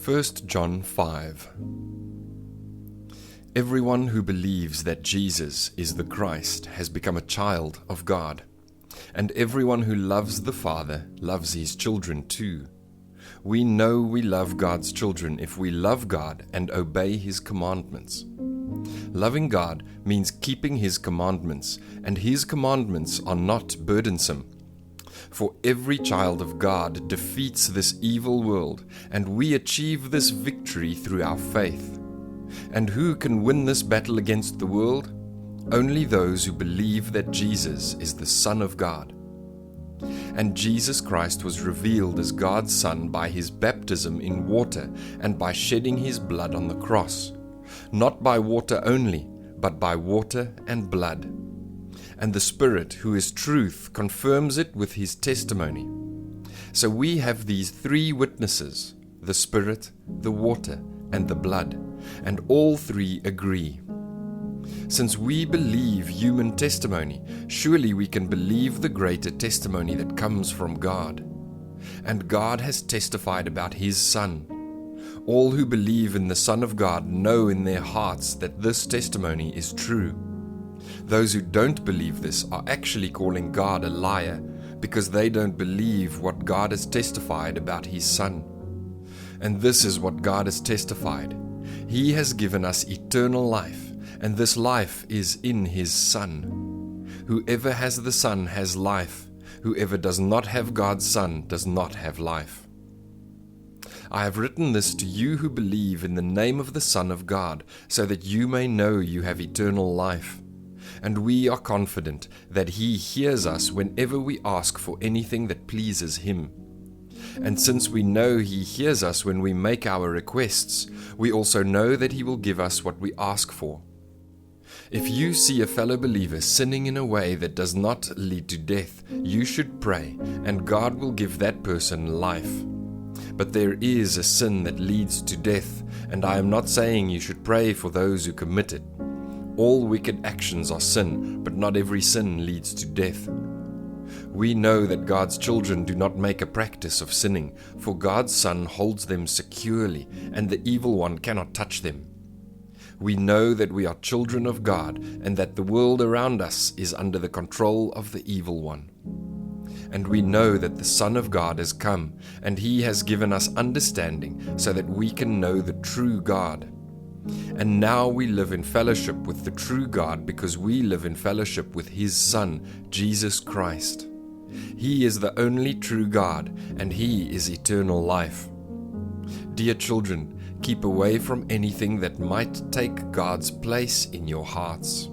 1 John 5. Everyone who believes that Jesus is the Christ has become a child of God, and everyone who loves the Father loves his children too. We know we love God's children if we love God and obey his commandments. Loving God means keeping his commandments, and his commandments are not burdensome. For every child of God defeats this evil world, and we achieve this victory through our faith. And who can win this battle against the world? Only those who believe that Jesus is the Son of God. And Jesus Christ was revealed as God's Son by his baptism in water and by shedding his blood on the cross, not by water only, but by water and blood. And the Spirit, who is truth, confirms it with his testimony. So we have these three witnesses, the Spirit, the water, and the blood, and all three agree. Since we believe human testimony, surely we can believe the greater testimony that comes from God. And God has testified about his Son. All who believe in the Son of God know in their hearts that this testimony is true. Those who don't believe this are actually calling God a liar because they don't believe what God has testified about his Son. And this is what God has testified. He has given us eternal life, and this life is in his Son. Whoever has the Son has life. Whoever does not have God's Son does not have life. I have written this to you who believe in the name of the Son of God, so that you may know you have eternal life. And we are confident that he hears us whenever we ask for anything that pleases him. And since we know he hears us when we make our requests, we also know that he will give us what we ask for. If you see a fellow believer sinning in a way that does not lead to death, you should pray, and God will give that person life. But there is a sin that leads to death, and I am not saying you should pray for those who commit it. All wicked actions are sin, but not every sin leads to death. We know that God's children do not make a practice of sinning, for God's Son holds them securely, and the evil one cannot touch them. We know that we are children of God, and that the world around us is under the control of the evil one. And we know that the Son of God has come, and he has given us understanding, so that we can know the true God. And now we live in fellowship with the true God because we live in fellowship with his Son, Jesus Christ. He is the only true God, and he is eternal life. Dear children, keep away from anything that might take God's place in your hearts.